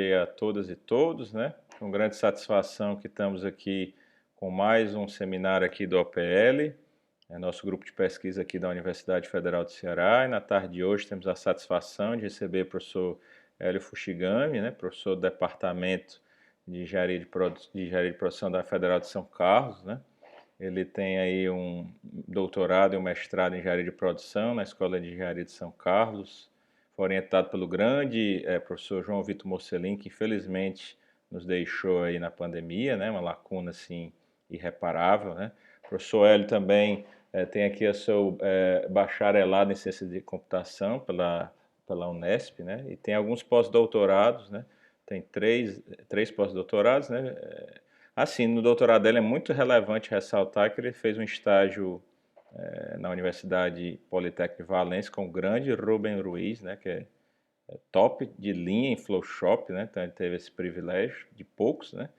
A todas e todos, né? Com grande satisfação que estamos aqui com mais um seminário aqui do OPL, nosso grupo de pesquisa aqui da Universidade Federal do Ceará, e na tarde de hoje temos a satisfação de receber o professor Hélio Fushigami, né? Professor do Departamento de Engenharia de Produção da Federal de São Carlos, né? Ele tem aí um doutorado e um mestrado em Engenharia de Produção na Escola de Engenharia de São Carlos, orientado pelo grande professor João Vitor Mocelin, que infelizmente nos deixou aí na pandemia, né, uma lacuna assim irreparável, né. O professor Hélio também tem aqui o seu bacharelado em ciência de computação pela Unesp, né, e tem alguns pós-doutorados, né, tem três pós-doutorados, né. Assim, no doutorado dele é muito relevante ressaltar que ele fez um estágio na Universidade Politécnica de Valência com o grande Rubem Ruiz, né, que é top de linha em Flowshop, né, então ele teve esse privilégio de poucos, né,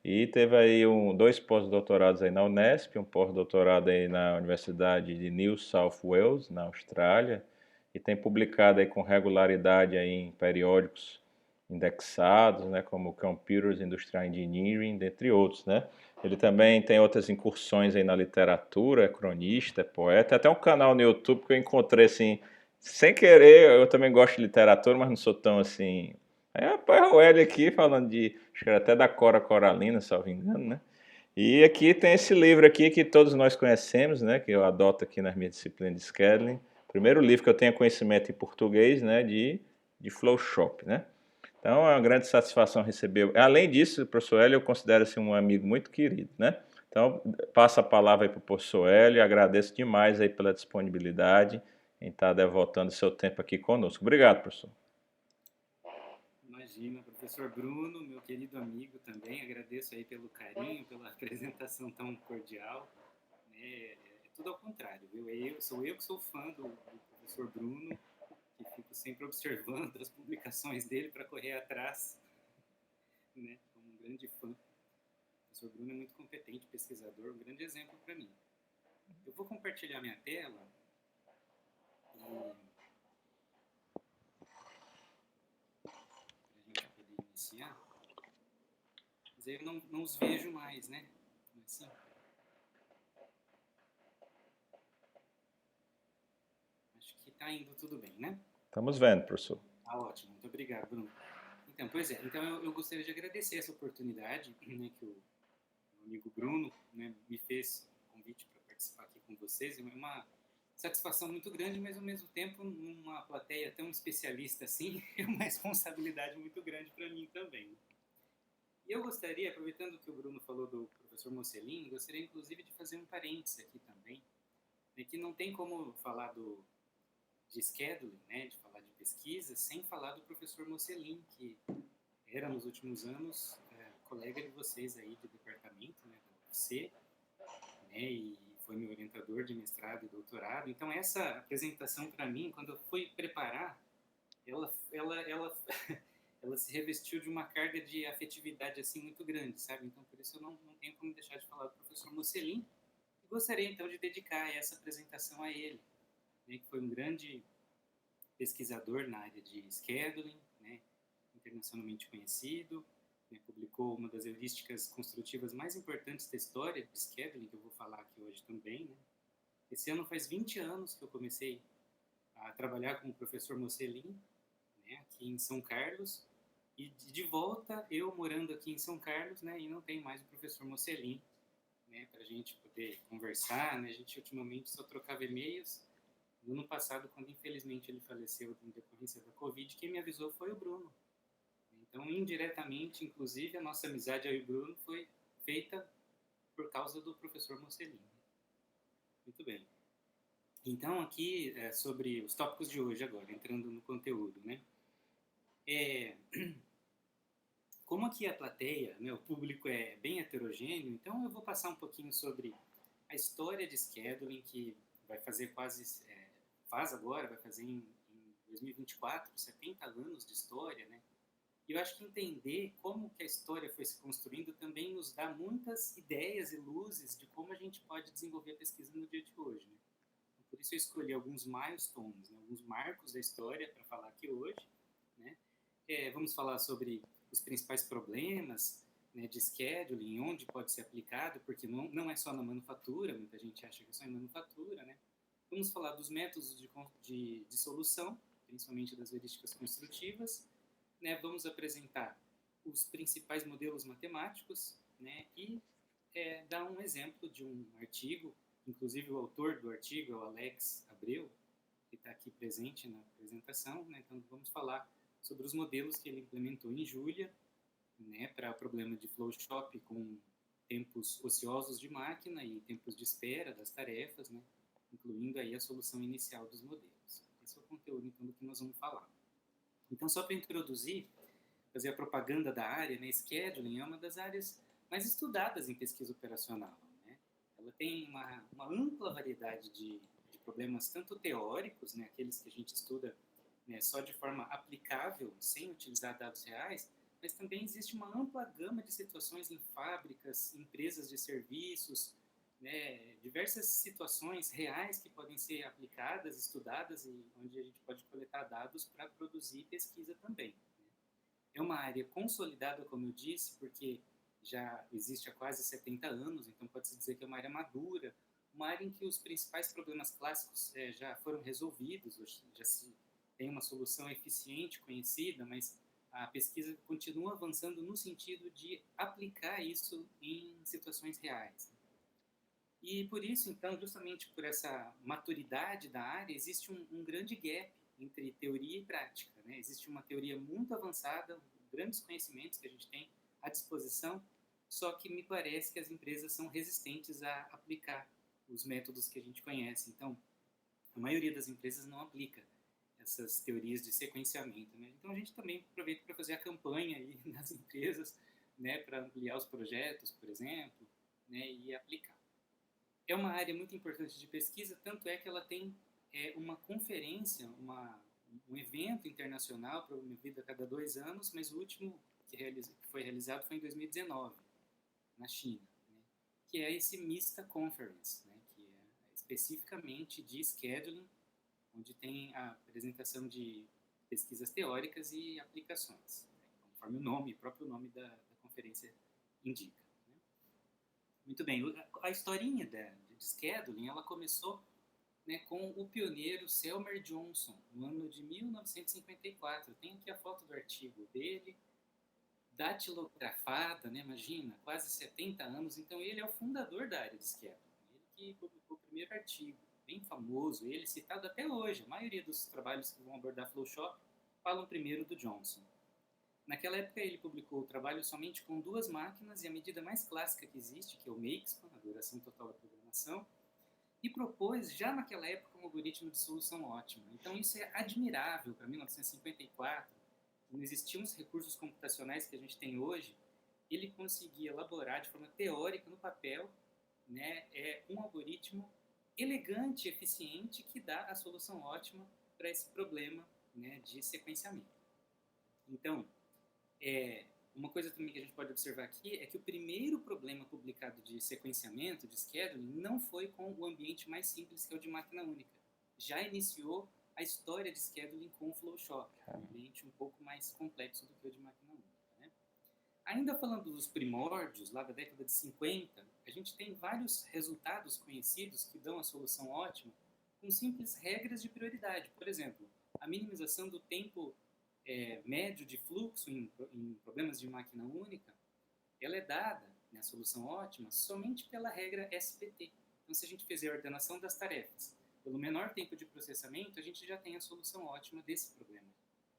e teve aí dois pós-doutorados aí na Unesp, um pós-doutorado aí na Universidade de New South Wales, na Austrália, e tem publicado aí com regularidade aí em periódicos indexados, né, como Computers Industrial Engineering, dentre outros, né. Ele também tem outras incursões aí na literatura, é cronista, é poeta, até um canal no YouTube que eu encontrei assim, sem querer, eu também gosto de literatura, mas não sou tão assim. Aí, rapaz, o Hélio aqui falando de, acho que era até da Cora Coralina, se eu não me engano, né? E aqui tem esse livro aqui que todos nós conhecemos, né? Que eu adoto aqui nas minhas disciplinas de scheduling. Primeiro livro que eu tenho conhecimento em português, né? De Flowshop, né? Então é uma grande satisfação receber. Além disso, o professor Hélio eu considero assim, um amigo muito querido, né? Então, passo a palavra aí para o professor Hélio e agradeço demais aí pela disponibilidade em estar devotando seu tempo aqui conosco. Obrigado, professor. Imagina, professor Bruno, meu querido amigo também, agradeço aí pelo carinho, pela apresentação tão cordial. É tudo ao contrário, viu? Sou eu que sou fã do professor Bruno, que fico sempre observando as publicações dele para correr atrás, né? Como um grande fã. O professor Bruno é muito competente, pesquisador, um grande exemplo para mim. Eu vou compartilhar minha tela e para a gente poder iniciar. Mas aí eu não os vejo mais, né? Não é assim? Acho que está indo tudo bem, né? Estamos vendo, professor. Ah, ótimo. Muito obrigado, Bruno. Então, pois é. Então, eu gostaria de agradecer essa oportunidade, né, que o meu amigo Bruno, né, me fez o convite para participar aqui com vocês. É uma satisfação muito grande, mas, ao mesmo tempo, numa plateia tão especialista assim, é uma responsabilidade muito grande para mim também. E eu gostaria, aproveitando que o Bruno falou do professor Mocelin, gostaria, inclusive, de fazer um parênteses aqui também, né, que não tem como falar de scheduling, né, de falar de pesquisa, sem falar do professor Mocelin, que era nos últimos anos colega de vocês aí do departamento, né, da UFC, né, e foi meu orientador de mestrado e doutorado. Então essa apresentação para mim, quando eu fui preparar, ela ela se revestiu de uma carga de afetividade assim muito grande, sabe? Então por isso eu não tenho como deixar de falar do professor Mocelin. E gostaria então de dedicar essa apresentação a ele, né, que foi um grande pesquisador na área de scheduling, né, internacionalmente conhecido, né, publicou uma das heurísticas construtivas mais importantes da história de scheduling, que eu vou falar aqui hoje também. Né. Esse ano faz 20 anos que eu comecei a trabalhar com o professor Mocelin, né, aqui em São Carlos, e de volta eu morando aqui em São Carlos, né, e não tem mais o professor Mocelin, né, para a gente poder conversar. Né, a gente ultimamente só trocava e-mails. No ano passado, quando infelizmente ele faleceu em decorrência da Covid, quem me avisou foi o Bruno. Então, indiretamente, inclusive, a nossa amizade aí, o Bruno, foi feita por causa do professor Mocelin. Muito bem. Então, aqui, sobre os tópicos de hoje agora, entrando no conteúdo, né? Como aqui a plateia, né, o público é bem heterogêneo, então eu vou passar um pouquinho sobre a história de scheduling, que vai fazer faz agora, vai fazer em 2024, 70 anos de história, né? E eu acho que entender como que a história foi se construindo também nos dá muitas ideias e luzes de como a gente pode desenvolver a pesquisa no dia de hoje, né? Por isso eu escolhi alguns milestones, né, alguns marcos da história para falar aqui hoje, né? Vamos falar sobre os principais problemas, né, de scheduling, onde pode ser aplicado, porque não é só na manufatura, muita gente acha que é só em manufatura, né? Vamos falar dos métodos de solução, principalmente das heurísticas construtivas, né? Vamos apresentar os principais modelos matemáticos, né? E dar um exemplo de um artigo, inclusive o autor do artigo é o Alex Abreu, que está aqui presente na apresentação, né? Então vamos falar sobre os modelos que ele implementou em Julia, né, para o problema de flow shop com tempos ociosos de máquina e tempos de espera das tarefas, né, incluindo aí a solução inicial dos modelos. Esse é o conteúdo então do que nós vamos falar. Então, só para introduzir, fazer a propaganda da área, né, scheduling é uma das áreas mais estudadas em pesquisa operacional, né? Ela tem uma ampla variedade de problemas, tanto teóricos, né, aqueles que a gente estuda, né, só de forma aplicável, sem utilizar dados reais, mas também existe uma ampla gama de situações em fábricas, empresas de serviços, né, diversas situações reais que podem ser aplicadas, estudadas e onde a gente pode coletar dados para produzir pesquisa também. É uma área consolidada, como eu disse, porque já existe há quase 70 anos, então pode-se dizer que é uma área madura, uma área em que os principais problemas clássicos já foram resolvidos, já se tem uma solução eficiente, conhecida, mas a pesquisa continua avançando no sentido de aplicar isso em situações reais. E por isso, então, justamente por essa maturidade da área, existe um grande gap entre teoria e prática, né? Existe uma teoria muito avançada, grandes conhecimentos que a gente tem à disposição, só que me parece que as empresas são resistentes a aplicar os métodos que a gente conhece. Então, a maioria das empresas não aplica essas teorias de sequenciamento, né? Então, a gente também aproveita para fazer a campanha aí nas empresas, né, para ampliar os projetos, por exemplo, né, e aplicar. É uma área muito importante de pesquisa, tanto é que ela tem uma conferência, um evento internacional promovido a cada 2 anos, mas o último que foi realizado foi em 2019, na China, né, que é esse MISTA Conference, né, que é especificamente de scheduling, onde tem a apresentação de pesquisas teóricas e aplicações, né, conforme o próprio nome da conferência indica. Muito bem, a historinha de scheduling, ela começou, né, com o pioneiro Selmer Johnson, no ano de 1954. Eu tenho aqui a foto do artigo dele, datilografada, né, imagina, quase 70 anos. Então, ele é o fundador da área de scheduling. Ele que publicou o primeiro artigo, bem famoso, ele citado até hoje. A maioria dos trabalhos que vão abordar Flowshop falam primeiro do Johnson. Naquela época, ele publicou o trabalho somente com 2 máquinas e a medida mais clássica que existe, que é o Makespan, a duração total da programação, e propôs, já naquela época, um algoritmo de solução ótima. Então, isso é admirável para 1954, não existiam os recursos computacionais que a gente tem hoje. Ele conseguia elaborar de forma teórica, no papel, né, um algoritmo elegante, eficiente, que dá a solução ótima para esse problema, né, de sequenciamento. Então, uma coisa também que a gente pode observar aqui é que o primeiro problema publicado de sequenciamento, de scheduling, não foi com o ambiente mais simples, que é o de máquina única. Já iniciou a história de scheduling com o Flowshop, um ambiente um pouco mais complexo do que o de máquina única, né? Ainda falando dos primórdios, lá da década de 50, a gente tem vários resultados conhecidos que dão a solução ótima com simples regras de prioridade. Por exemplo, a minimização do tempo médio de fluxo em problemas de máquina única, ela é dada, né, a solução ótima, somente pela regra SPT. Então, se a gente fizer a ordenação das tarefas pelo menor tempo de processamento, a gente já tem a solução ótima desse problema.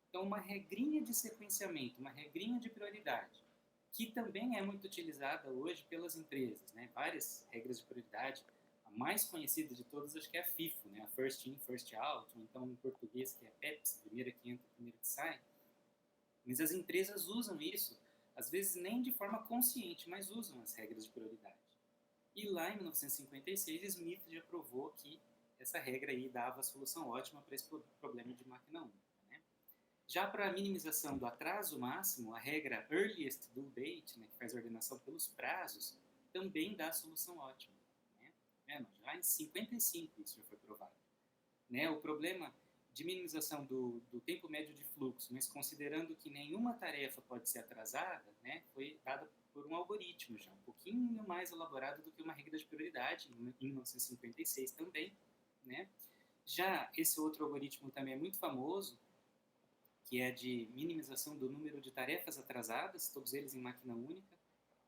Então, uma regrinha de sequenciamento, uma regrinha de prioridade, que também é muito utilizada hoje pelas empresas, né? Várias regras de prioridade. A mais conhecida de todas, acho que é a FIFO, né? A First In, First Out, ou então em português, que é PEPS, primeira que entra, primeira que sai. Mas as empresas usam isso, às vezes nem de forma consciente, mas usam as regras de prioridade. E lá em 1956, Smith já provou que essa regra aí dava a solução ótima para esse problema de máquina única, né? Já para a minimização do atraso máximo, a regra Earliest Due Date, né, que faz a ordenação pelos prazos, também dá a solução ótima, né? Já em 55 isso já foi provado, né? O problema de minimização do tempo médio de fluxo, mas considerando que nenhuma tarefa pode ser atrasada, né, foi dada por um algoritmo já, um pouquinho mais elaborado do que uma regra de prioridade, em 1956 também, né. Já esse outro algoritmo também é muito famoso, que é de minimização do número de tarefas atrasadas, todos eles em máquina única.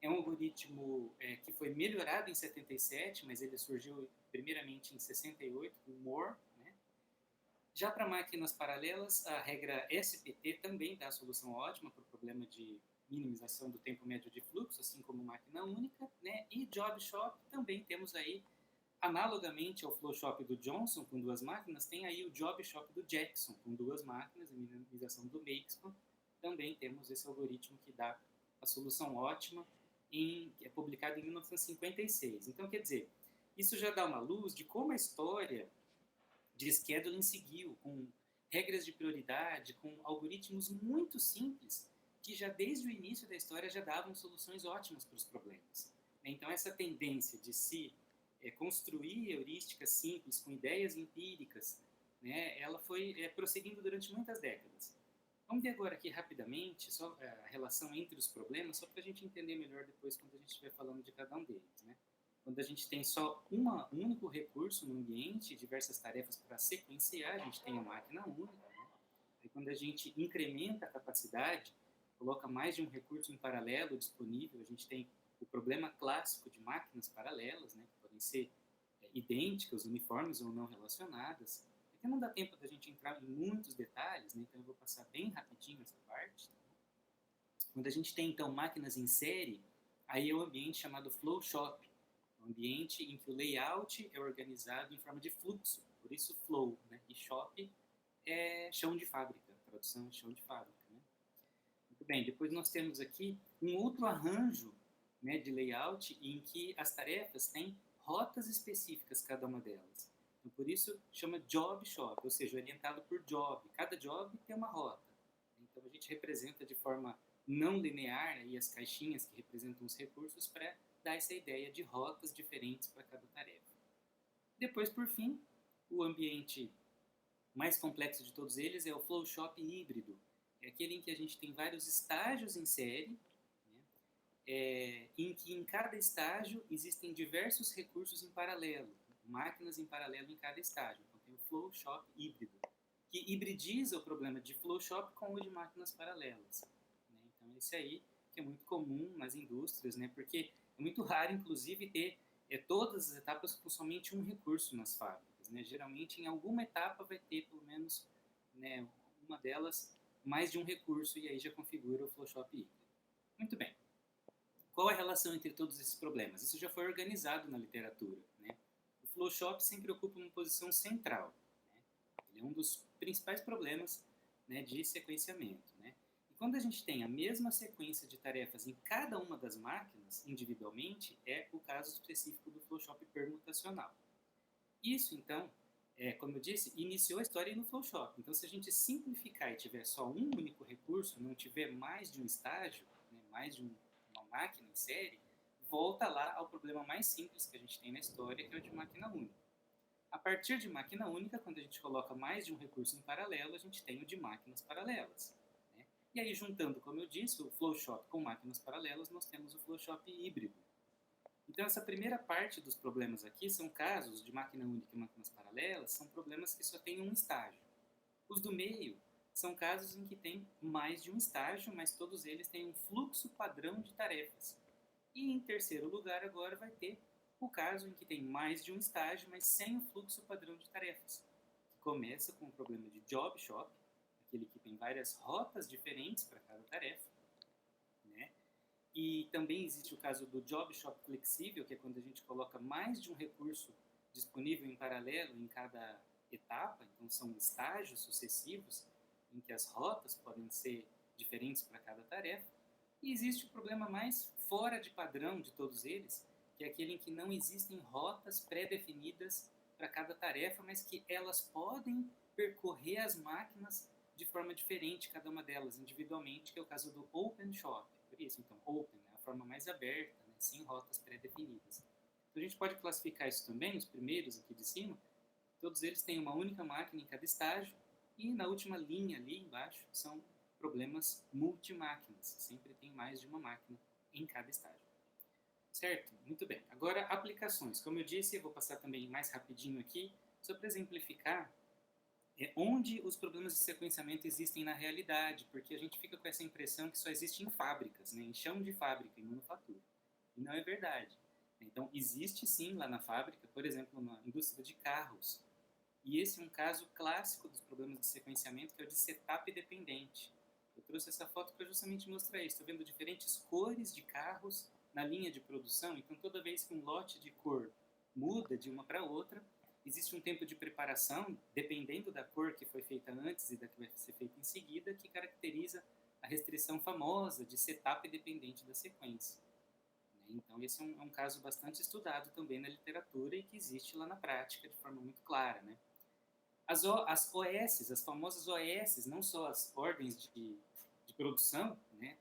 É um algoritmo que foi melhorado em 77, mas ele surgiu primeiramente em 68, com Moore, né? Já para máquinas paralelas, a regra SPT também dá a solução ótima para o problema de minimização do tempo médio de fluxo, assim como máquina única, né? E Job Shop também temos aí, analogamente ao Flow Shop do Johnson, com duas máquinas, tem aí o Job Shop do Jackson, com duas máquinas, a minimização do Makespan. Também temos esse algoritmo que dá a solução ótima, que é publicado em 1956. Então, quer dizer, isso já dá uma luz de como a história de scheduling seguiu, com regras de prioridade, com algoritmos muito simples, que já desde o início da história já davam soluções ótimas para os problemas. Então, essa tendência de se construir heurísticas simples, com ideias empíricas, né, ela foi prosseguindo durante muitas décadas. Vamos ver agora aqui rapidamente só a relação entre os problemas, só para a gente entender melhor depois quando a gente estiver falando de cada um deles, né? Quando a gente tem só um único recurso no ambiente, diversas tarefas para sequenciar, a gente tem a máquina única, né? Aí quando a gente incrementa a capacidade, coloca mais de um recurso em paralelo disponível, a gente tem o problema clássico de máquinas paralelas, né, que podem ser idênticas, uniformes ou não relacionadas. Aqui não dá tempo da gente entrar em muitos detalhes, né, então eu vou passar bem rapidinho essa parte. Quando a gente tem, então, máquinas em série, aí é o ambiente chamado Flow Shop, um ambiente em que o layout é organizado em forma de fluxo, por isso flow, né, e shop é chão de fábrica, a tradução é chão de fábrica. Né? Muito bem, depois nós temos aqui um outro arranjo, né, de layout em que as tarefas têm rotas específicas, cada uma delas. Então, por isso chama job shop, ou seja, orientado por job. Cada job tem uma rota. Então a gente representa de forma não linear aí as caixinhas que representam os recursos para dar essa ideia de rotas diferentes para cada tarefa. Depois, por fim, o ambiente mais complexo de todos eles é o flow shop híbrido. É aquele em que a gente tem vários estágios em série, né, em que em cada estágio existem diversos recursos em paralelo, máquinas em paralelo em cada estágio. Então tem o flow shop híbrido, que hibridiza o problema de flow shop com o de máquinas paralelas. Né? Então esse aí que é muito comum nas indústrias, né, porque é muito raro, inclusive, ter todas as etapas com somente um recurso nas fábricas. Né? Geralmente, em alguma etapa vai ter, pelo menos, né, uma delas, mais de um recurso, e aí já configura o flow shop híbrido. Muito bem. Qual a relação entre todos esses problemas? Isso já foi organizado na literatura. Né? O flow shop sempre ocupa uma posição central. Né? Ele é um dos principais problemas, né, de sequenciamento. Né? E quando a gente tem a mesma sequência de tarefas em cada uma das máquinas, individualmente, é o caso específico do flow shop permutacional. Isso, então, como eu disse, iniciou a história no flow shop. Então, se a gente simplificar e tiver só um único recurso, não tiver mais de um estágio, né, mais de uma máquina em série, volta lá ao problema mais simples que a gente tem na história, que é o de máquina única. A partir de máquina única, quando a gente coloca mais de um recurso em paralelo, a gente tem o de máquinas paralelas. Né? E aí, juntando, como eu disse, o flow shop com máquinas paralelas, nós temos o flow shop híbrido. Então, essa primeira parte dos problemas aqui são casos de máquina única e máquinas paralelas, são problemas que só têm um estágio. Os do meio são casos em que tem mais de um estágio, mas todos eles têm um fluxo padrão de tarefas. E em terceiro lugar, agora vai ter o caso em que tem mais de um estágio, mas sem o fluxo padrão de tarefas, que começa com o problema de job shop, aquele que tem várias rotas diferentes para cada tarefa, né? E também existe o caso do job shop flexível, que é quando a gente coloca mais de um recurso disponível em paralelo em cada etapa, então são estágios sucessivos em que as rotas podem ser diferentes para cada tarefa. E existe o problema mais fora de padrão de todos eles, que é aquele em que não existem rotas pré-definidas para cada tarefa, mas que elas podem percorrer as máquinas de forma diferente, cada uma delas individualmente, que é o caso do open shop. Por isso, então, open é a forma mais aberta, né, sem rotas pré-definidas. Então, a gente pode classificar isso também, os primeiros aqui de cima, todos eles têm uma única máquina em cada estágio, E na última linha ali embaixo são problemas multimáquinas, sempre tem mais de uma máquina em cada estágio. Certo? Muito bem. Agora, aplicações. Como eu disse, eu vou passar também mais rapidinho aqui, só para exemplificar onde os problemas de sequenciamento existem na realidade, porque a gente fica com essa impressão que só existe em fábricas, né, em chão de fábrica, em manufatura. E não é verdade. Então, existe sim lá na fábrica, por exemplo, na indústria de carros. E esse é um caso clássico dos problemas de sequenciamento, que é o de setup dependente. Eu trouxe essa foto para justamente mostrar isso. Estou vendo diferentes cores de carros na linha de produção, então toda vez que um lote de cor muda de uma para outra, existe um tempo de preparação, dependendo da cor que foi feita antes e da que vai ser feita em seguida, que caracteriza a restrição famosa de setup dependente da sequência. Então, esse é um caso bastante estudado também na literatura e que existe lá na prática de forma muito clara, né? As OS, as famosas OS, não só as ordens de produção, né,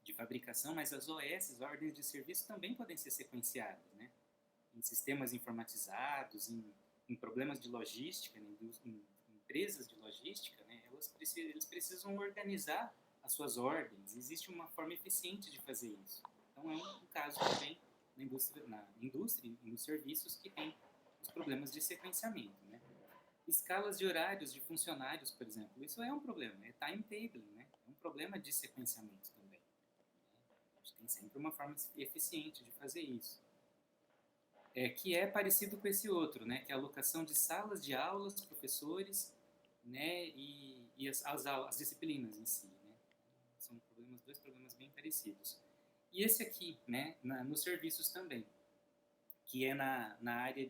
de fabricação, mas as OS, ordens de serviço, também podem ser sequenciadas, né? Em sistemas informatizados, em problemas de logística, né, em empresas de logística, né, eles precisam organizar as suas ordens. Existe uma forma eficiente de fazer isso. Então, é um caso também na indústria e nos serviços que tem os problemas de sequenciamento, né? Escalas de horários de funcionários, por exemplo, isso é um problema, é timetabling, né? É um problema de sequenciamento também. A gente tem sempre uma forma eficiente de fazer isso. Que é parecido com esse outro, né? Que é a alocação de salas de aulas, professores, né? E as disciplinas em si, né? São dois problemas bem parecidos. E esse aqui, né? Nos serviços também, que é na área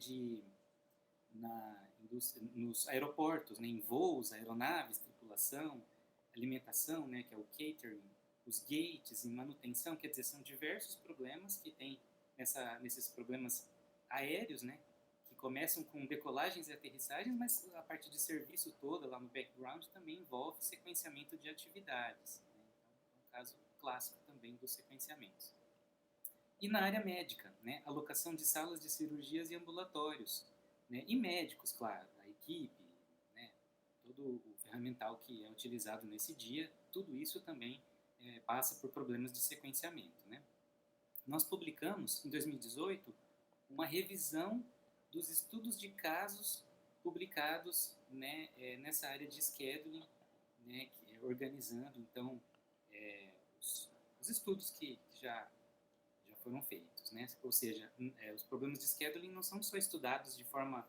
nos aeroportos, né, em voos, aeronaves, tripulação, alimentação, né, que é o catering, os gates e manutenção, quer dizer, são diversos problemas que tem nesses problemas aéreos, né, que começam com decolagens e aterrissagens, mas a parte de serviço toda lá no background também envolve sequenciamento de atividades. Né? Então, é um caso clássico também dos sequenciamentos. E na área médica, né, alocação de salas de cirurgias e ambulatórios, né, e médicos, claro, a equipe, né, todo o ferramental que é utilizado nesse dia, tudo isso também passa por problemas de sequenciamento, né. Nós publicamos, em 2018, uma revisão dos estudos de casos publicados, né, nessa área de scheduling, né, organizando, então, os estudos que já foram feitos, né? Ou seja, os problemas de scheduling não são só estudados de forma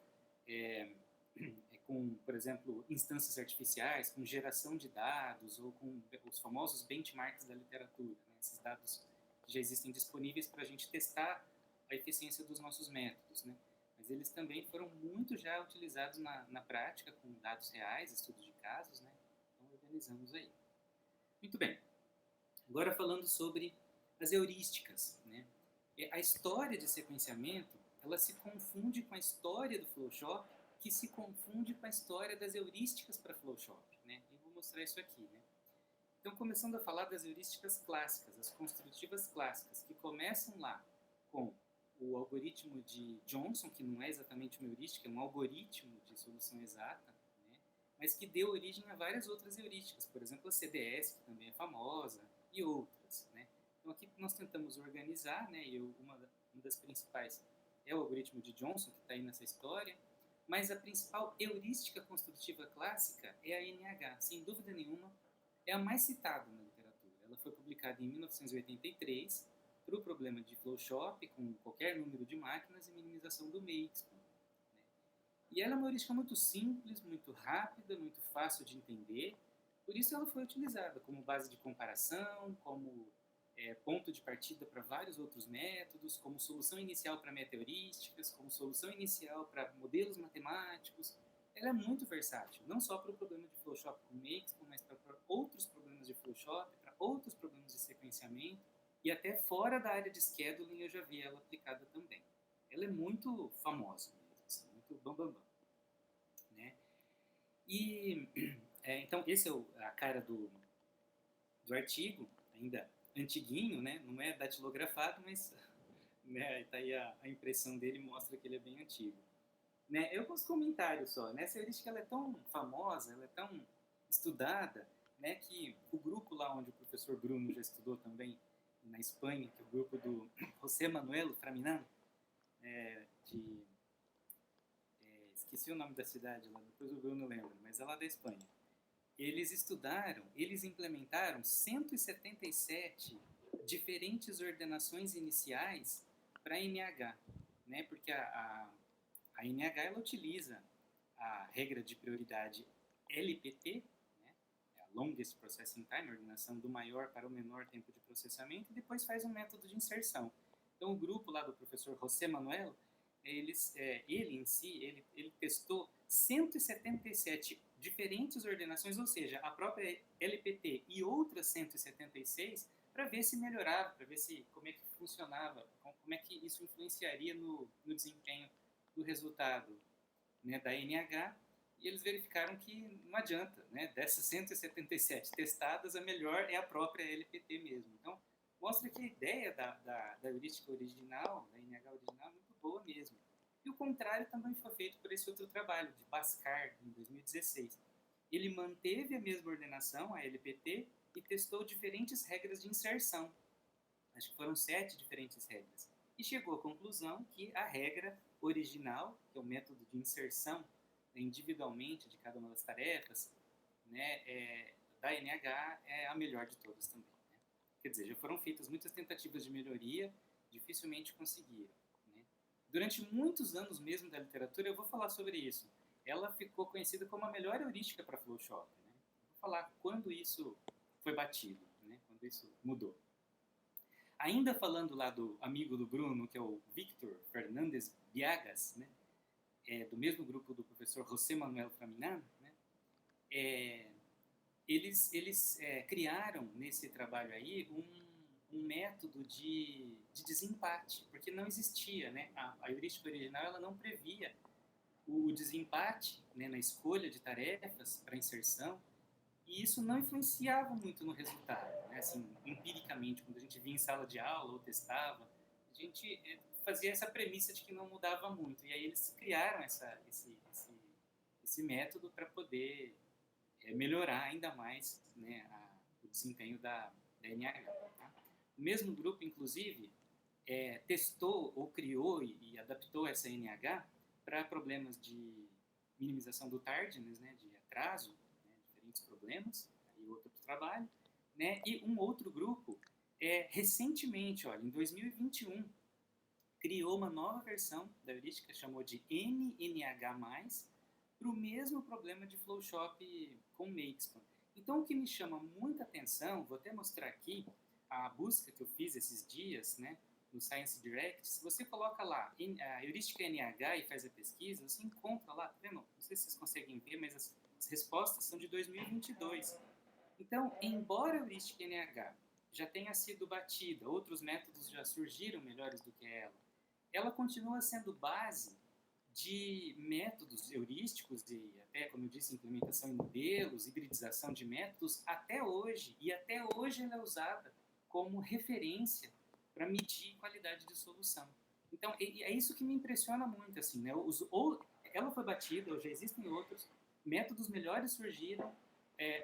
com, por exemplo, instâncias artificiais, com geração de dados ou com os famosos benchmarks da literatura, né? Esses dados que já existem disponíveis para a gente testar a eficiência dos nossos métodos, né? Mas eles também foram muito já utilizados na prática com dados reais, estudos de casos, né? Então organizamos aí. Muito bem. Agora falando sobre as heurísticas, né? A história de sequenciamento, ela se confunde com a história do Flowshop, que se confunde com a história das heurísticas para Flowshop, né? E vou mostrar isso aqui, né? Então, começando a falar das heurísticas clássicas, as construtivas clássicas, que começam lá com o algoritmo de Johnson, que não é exatamente uma heurística, é um algoritmo de solução exata, né? Mas que deu origem a várias outras heurísticas, por exemplo, a CDS, que também é famosa, e outras, né? Então aqui nós tentamos organizar, né, e uma das principais é o algoritmo de Johnson, que está aí nessa história, mas a principal heurística construtiva clássica é a NH, sem dúvida nenhuma, é a mais citada na literatura. Ela foi publicada em 1983 para o problema de Flowshop, com qualquer número de máquinas e minimização do Makespan. Né? E ela é uma heurística muito simples, muito rápida, muito fácil de entender, por isso ela foi utilizada como base de comparação, como ponto de partida para vários outros métodos, como solução inicial para meta-heurísticas, como solução inicial para modelos matemáticos. Ela é muito versátil, não só para o problema de Flowshop com Makespan, mas para outros problemas de Flowshop, para outros problemas de sequenciamento, e até fora da área de scheduling eu já vi ela aplicada também. Ela é muito famosa mesmo, assim, muito bambambam. Né? E então, esse é a cara do artigo, ainda antiguinho, né? Não é datilografado, mas né, tá aí a impressão dele mostra que ele é bem antigo. né? Eu com os comentários só, né? Essa heurística ela é tão famosa, ela é tão estudada, né? Que o grupo lá onde o professor Bruno já estudou também, na Espanha, que é o grupo do José Manuel Framinan, de esqueci o nome da cidade lá, depois o Bruno lembra, mas é lá da Espanha. Eles estudaram, eles implementaram 177 diferentes ordenações iniciais para NH, né? Porque a NH ela utiliza a regra de prioridade LPT, né? É a Longest Processing Time, a ordenação do maior para o menor tempo de processamento, e depois faz um método de inserção. Então o grupo lá do professor José Manuel, ele em si, ele testou 177 diferentes ordenações, ou seja, a própria LPT e outras 176, para ver se melhorava, para ver se como é que funcionava, como é que isso influenciaria no desempenho do resultado, né, da NH, e eles verificaram que não adianta, né, dessas 177 testadas, a melhor é a própria LPT mesmo. Então, mostra que a ideia da heurística original, da NH original, é muito boa mesmo. E o contrário também foi feito por esse outro trabalho, de Bhaskar, em 2016. Ele manteve a mesma ordenação, a LPT, e testou diferentes regras de inserção. Acho que foram 7 diferentes regras. E chegou à conclusão que a regra original, que é o método de inserção, né, individualmente de cada uma das tarefas, né, da NH, é a melhor de todas também. Né? Quer dizer, já foram feitas muitas tentativas de melhoria, dificilmente conseguiram. Né? Durante muitos anos mesmo da literatura, eu vou falar sobre isso, ela ficou conhecida como a melhor heurística para Flowshop. Né? Vou falar quando isso foi batido, né? Quando isso mudou. Ainda falando lá do amigo do Bruno, que é o Victor Fernandes Viagas, né? Do mesmo grupo do professor José Manuel Framinan, né? Eles criaram nesse trabalho aí um método de desempate, porque não existia, né? A heurística original ela não previa o desempate, né, na escolha de tarefas para inserção, e isso não influenciava muito no resultado, né? Assim, empiricamente, quando a gente via em sala de aula ou testava, a gente fazia essa premissa de que não mudava muito. E aí eles criaram esse método para poder melhorar ainda mais, né, o desempenho da NH. Tá? O mesmo grupo, inclusive, testou ou criou e adaptou essa NH para problemas de minimização do tardiness, né, de atraso, diferentes problemas, e outro trabalho, né? E um outro grupo, recentemente, olha, em 2021, criou uma nova versão da heurística, chamou de NNH+, para o mesmo problema de Flowshop com Makespan. Então, o que me chama muita atenção, vou até mostrar aqui, a busca que eu fiz esses dias, né, no Science Direct, se você coloca lá a heurística NH e faz a pesquisa, você encontra lá, tá vendo? Não sei se vocês conseguem ver, mas as respostas são de 2022. Então, embora a heurística NH já tenha sido batida, outros métodos já surgiram melhores do que ela continua sendo base de métodos heurísticos e até, como eu disse, implementação em modelos, hibridização de métodos até hoje. E até hoje ela é usada como referência para medir qualidade de solução. Então, é isso que me impressiona muito, assim, né? Ou ela foi batida, ou já existem outros, métodos melhores surgiram,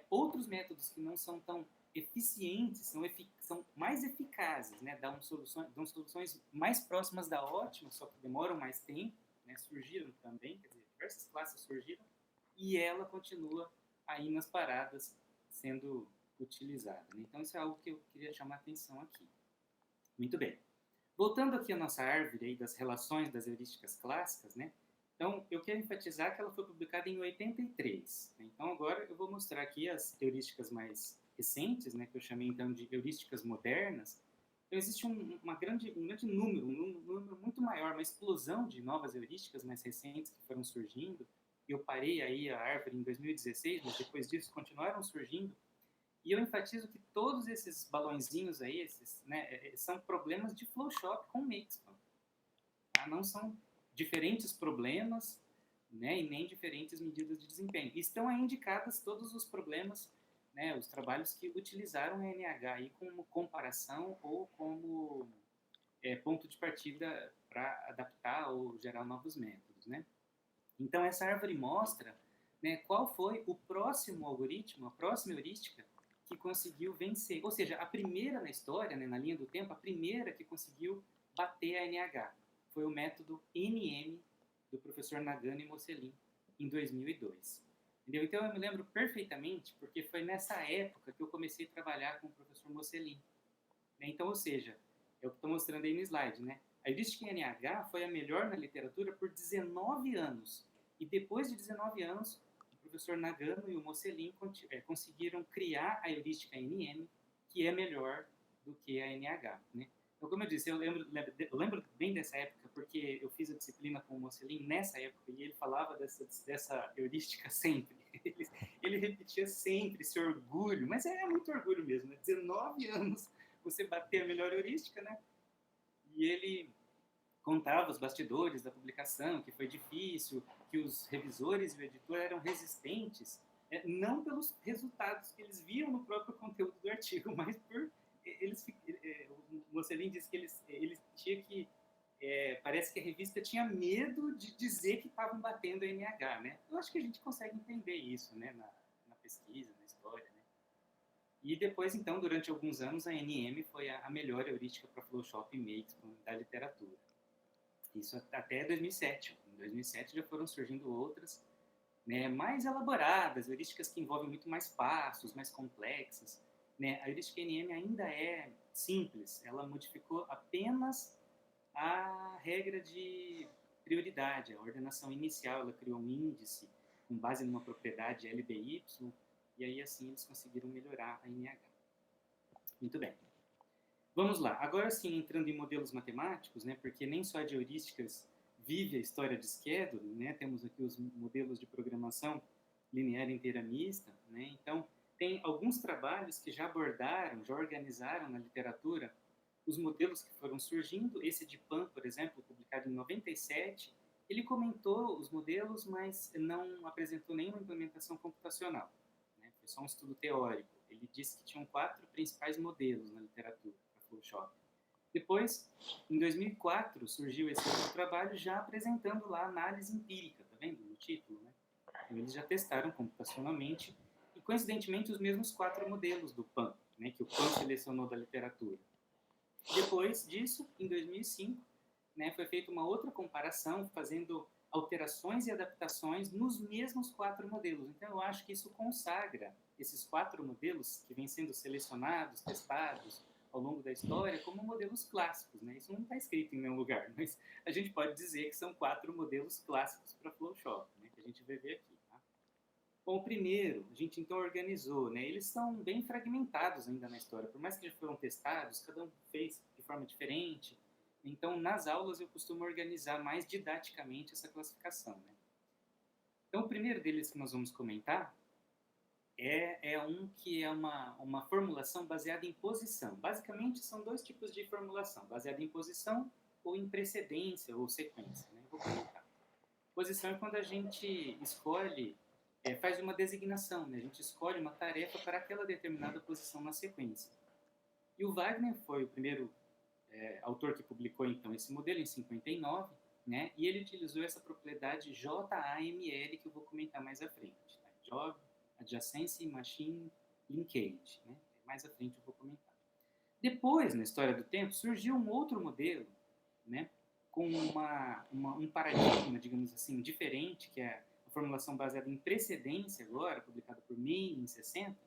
outros métodos que não são tão eficientes, são mais eficazes, né? Dão soluções mais próximas da ótima, só que demoram mais tempo, né? Surgiram também, quer dizer, diversas classes surgiram, e ela continua aí nas paradas sendo utilizada. Né? Então, isso é algo que eu queria chamar a atenção aqui. Muito bem. Voltando aqui à nossa árvore aí das relações das heurísticas clássicas, né? Então, eu quero enfatizar que ela foi publicada em 83. Né? Então, agora eu vou mostrar aqui as heurísticas mais recentes, né? Que eu chamei, então, de heurísticas modernas. Então, existe um grande número, um número muito maior, uma explosão de novas heurísticas mais recentes que foram surgindo. Eu parei aí a árvore em 2016, mas depois disso continuaram surgindo. E eu enfatizo que todos esses balõezinhos aí, são problemas de Flowshop com Makespan. Tá? Não são diferentes problemas, né, e nem diferentes medidas de desempenho. E estão aí indicadas todos os problemas, né, os trabalhos que utilizaram a NH aí como comparação ou como ponto de partida para adaptar ou gerar novos métodos. Né? Então, essa árvore mostra, né, qual foi o próximo algoritmo, a próxima heurística que conseguiu vencer. Ou seja, a primeira na história, né, na linha do tempo, a primeira que conseguiu bater a NH foi o método NM do professor Nagano e Mocelin, em 2002. Entendeu? Então, eu me lembro perfeitamente, porque foi nessa época que eu comecei a trabalhar com o professor Mocelin. Né? Então, ou seja, é o que estou mostrando aí no slide, né? A heurística em NH foi a melhor na literatura por 19 anos. E depois de 19 anos, o professor Nagano e o Mocelin conseguiram criar a heurística NM, que é melhor do que a NH, né? Então, como eu disse, eu lembro bem dessa época, porque eu fiz a disciplina com o Mocelin nessa época, e ele falava dessa heurística sempre. Ele repetia sempre esse orgulho, mas é muito orgulho mesmo, né? 19 anos você bater a melhor heurística, né? E ele contava os bastidores da publicação, que foi difícil, que os revisores e o editor eram resistentes, não pelos resultados que eles viam no próprio conteúdo do artigo, mas por eles. O Mocelin disse que ele tinha que parece que a revista tinha medo de dizer que estavam batendo a NH, né? Eu acho que a gente consegue entender isso, né, na pesquisa, na história, né? E depois, então, durante alguns anos, a NM foi a melhor heurística para Flowshop e Makes da literatura. Isso até 2007. Em 2007 já foram surgindo outras, né, mais elaboradas, heurísticas que envolvem muito mais passos, mais complexas. Né? A heurística NM ainda é simples, ela modificou apenas a regra de prioridade, a ordenação inicial, ela criou um índice com base numa propriedade LBY, e aí assim eles conseguiram melhorar a NH. Muito bem. Vamos lá. Agora sim, entrando em modelos matemáticos, né, porque nem só de heurísticas vive a história de schedule, né, temos aqui os modelos de programação linear inteira mista, né, então tem alguns trabalhos que já abordaram, já organizaram na literatura os modelos que foram surgindo. Esse de Pan, por exemplo, publicado em 97, ele comentou os modelos, mas não apresentou nenhuma implementação computacional, né, foi só um estudo teórico. Ele disse que tinham 4 principais modelos na literatura para Flowshop. Depois, em 2004, surgiu esse outro trabalho já apresentando lá a análise empírica, tá vendo no título, né? Então, eles já testaram computacionalmente e, coincidentemente, os mesmos 4 modelos do PAN, né, que o PAN selecionou da literatura. Depois disso, em 2005, né, foi feita uma outra comparação, fazendo alterações e adaptações nos mesmos 4 modelos. Então, eu acho que isso consagra esses 4 modelos que vêm sendo selecionados, testados ao longo da história, como modelos clássicos. Né? Isso não está escrito em nenhum lugar, mas a gente pode dizer que são 4 modelos clássicos para Flowshop, né, que a gente vai ver aqui. Tá? Bom, o primeiro, a gente então organizou, né? Eles são bem fragmentados ainda na história, por mais que já foram testados, cada um fez de forma diferente. Então, nas aulas eu costumo organizar mais didaticamente essa classificação, né? Então, o primeiro deles que nós vamos comentar é um que é uma formulação baseada em posição. Basicamente, são 2 tipos de formulação, baseada em posição ou em precedência ou sequência, né? Vou comentar. Posição é quando a gente escolhe, faz uma designação, né? A gente escolhe uma tarefa para aquela determinada posição na sequência. E o Wagner foi o primeiro autor que publicou, então, esse modelo em 59, né? E ele utilizou essa propriedade JAML, que eu vou comentar mais à frente. Tá? Job, Adjacency, Machine, Linkage. Né? Mais à frente eu vou comentar. Depois, na história do tempo, surgiu um outro modelo, né? Com um paradigma, digamos assim, diferente, que é a formulação baseada em precedência agora, publicada por Main em 60,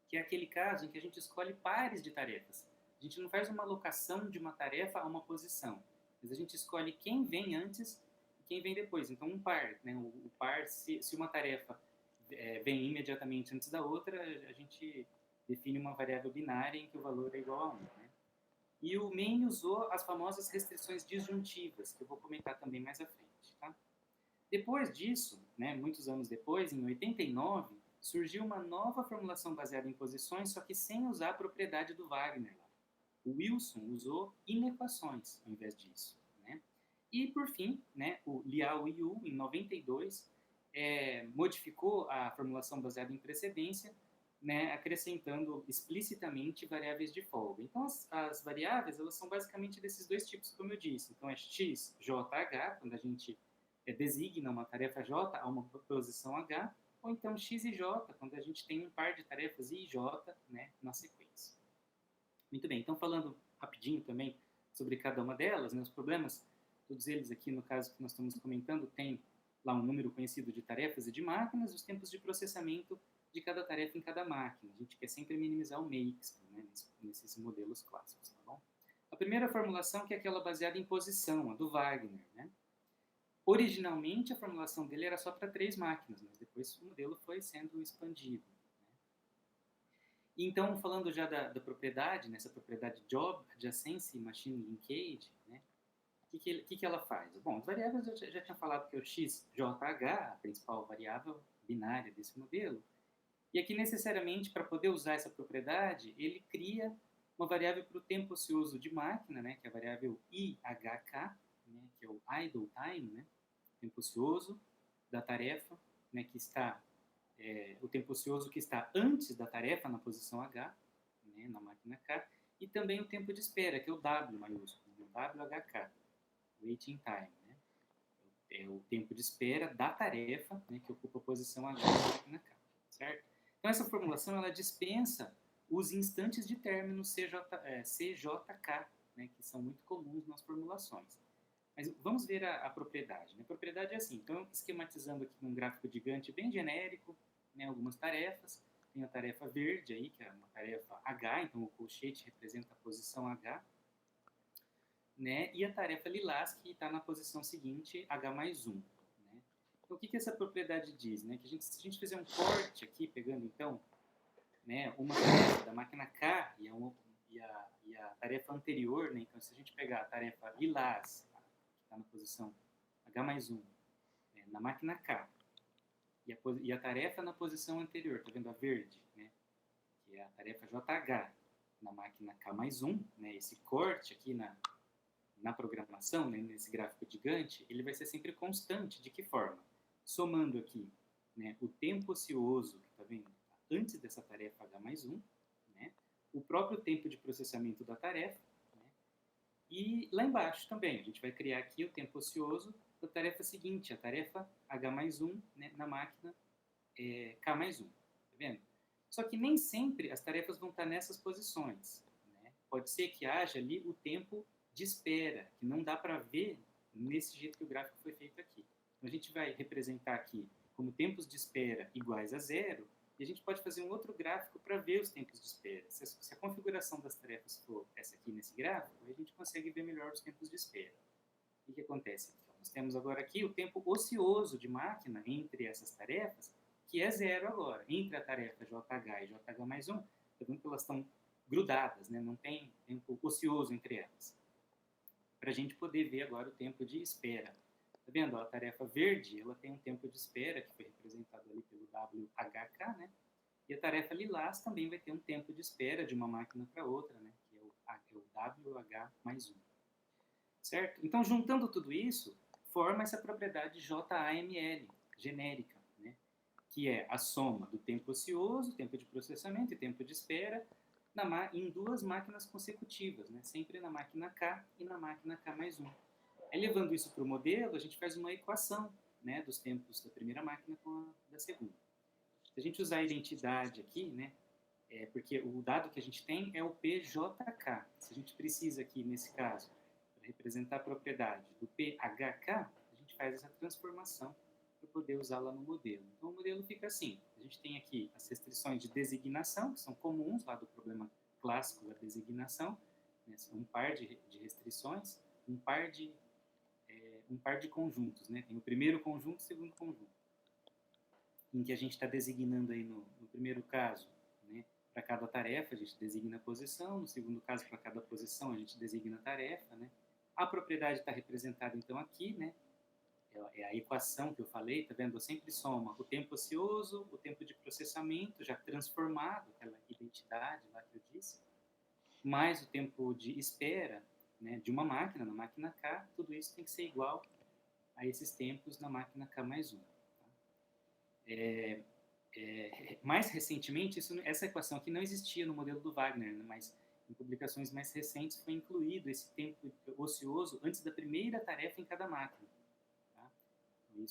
que é aquele caso em que a gente escolhe pares de tarefas. A gente não faz uma alocação de uma tarefa a uma posição, mas a gente escolhe quem vem antes e quem vem depois. Então, um par, né? O par, se uma tarefa vem imediatamente antes da outra, a gente define uma variável binária em que o valor é igual a 1. Né? E o Main usou as famosas restrições disjuntivas, que eu vou comentar também mais à frente. Tá? Depois disso, né, muitos anos depois, em 89, surgiu uma nova formulação baseada em posições, só que sem usar a propriedade do Wagner. O Wilson usou inequações ao invés disso. Né? E, por fim, né, o Liao Yu, em 92, modificou a formulação baseada em precedência, né, acrescentando explicitamente variáveis de folga. Então, as variáveis elas são basicamente desses 2 tipos, como eu disse. Então, é x, j, h, quando a gente designa uma tarefa J a uma posição H, ou então X e J, quando a gente tem um par de tarefas I e J, né, na sequência. Muito bem, então falando rapidinho também sobre cada uma delas, né, os problemas, todos eles aqui no caso que nós estamos comentando, tem lá um número conhecido de tarefas e de máquinas, os tempos de processamento de cada tarefa em cada máquina. A gente quer sempre minimizar o makes, né, nesses modelos clássicos, tá bom? A primeira formulação que é aquela baseada em posição, a do Wagner, né? Originalmente a formulação dele era só para 3 máquinas, mas depois o modelo foi sendo expandido. Então, falando já da propriedade, nessa propriedade Job, Adjacency, Machine Linkage, né? O que ela faz? Bom, as variáveis eu já tinha falado que é o XJH, a principal variável binária desse modelo. E aqui, necessariamente, para poder usar essa propriedade, ele cria uma variável para o tempo ocioso de máquina, né? Que é a variável IHK, né, que é o idle time, né? Tempo ocioso da tarefa, né, que está o tempo ocioso que está antes da tarefa na posição H, né, na máquina K, e também o tempo de espera, que é o W maiúsculo, o WHK, waiting time, né, é o tempo de espera da tarefa, né, que ocupa a posição H na máquina K, certo? Então essa formulação ela dispensa os instantes de término CJK, né, que são muito comuns nas formulações. Mas vamos ver a propriedade. A propriedade é assim, então esquematizando aqui num gráfico gigante bem genérico, né, algumas tarefas. Tem a tarefa verde aí, que é uma tarefa H, então o colchete representa a posição H. Né, e a tarefa lilás, que está na posição seguinte, H mais 1. Né. Então o que essa propriedade diz? Né? Que se a gente fizer um corte aqui, pegando então, né, uma tarefa da máquina K e a tarefa anterior, né, então se a gente pegar a tarefa lilás, está na posição H mais 1, né, na máquina K, e a tarefa na posição anterior, está vendo a verde, né, que é a tarefa JH, na máquina K mais 1, né, esse corte aqui na programação, né, nesse gráfico gigante, ele vai ser sempre constante. De que forma? Somando aqui, né, o tempo ocioso, que está vendo, antes dessa tarefa H mais 1, né, o próprio tempo de processamento da tarefa, e lá embaixo também, a gente vai criar aqui o tempo ocioso da tarefa seguinte, a tarefa H mais 1, né, na máquina K mais 1. Tá vendo? Só que nem sempre as tarefas vão estar nessas posições. Né? Pode ser que haja ali o tempo de espera, que não dá para ver nesse jeito que o gráfico foi feito aqui. Então a gente vai representar aqui como tempos de espera iguais a zero, e a gente pode fazer um outro gráfico para ver os tempos de espera. Se a configuração das tarefas for essa aqui nesse gráfico, a gente consegue ver melhor os tempos de espera. O que acontece? Então, nós temos agora aqui o tempo ocioso de máquina entre essas tarefas, que é zero agora. Entre a tarefa JH e JH mais 1, tá vendo que elas estão grudadas, né? Não tem tempo ocioso entre elas. Para a gente poder ver agora o tempo de espera. Tá vendo? A tarefa verde, ela tem um tempo de espera, que foi representado ali pelo WHK, né? E a tarefa lilás também vai ter um tempo de espera de uma máquina para outra, né? Que é o WH mais 1. Certo? Então, juntando tudo isso, forma essa propriedade JAML, genérica, né? Que é a soma do tempo ocioso, tempo de processamento e tempo de espera em duas máquinas consecutivas, né? Sempre na máquina K e na máquina K mais 1. Aí, levando isso para o modelo, a gente faz uma equação, né, dos tempos da primeira máquina com a da segunda. Se a gente usar a identidade aqui, né, porque o dado que a gente tem é o PJK. Se a gente precisa aqui, nesse caso, para representar a propriedade do PHK, a gente faz essa transformação para poder usá-la no modelo. Então, o modelo fica assim. A gente tem aqui as restrições de designação, que são comuns lá do problema clássico da designação, né, um par de restrições, um par de conjuntos, né? Tem o primeiro conjunto e o segundo conjunto, em que a gente está designando aí no primeiro caso, né, para cada tarefa a gente designa a posição, no segundo caso para cada posição a gente designa a tarefa, né? A propriedade está representada então aqui, né? É a equação que eu falei, tá vendo? Eu sempre soma o tempo ocioso, o tempo de processamento já transformado, aquela identidade lá que eu disse, mais o tempo de espera, né, de uma máquina, na máquina K, tudo isso tem que ser igual a esses tempos na máquina K mais 1. Tá? Mais recentemente, essa equação aqui não existia no modelo do Wagner, né, mas em publicações mais recentes foi incluído esse tempo ocioso antes da primeira tarefa em cada máquina. Tá?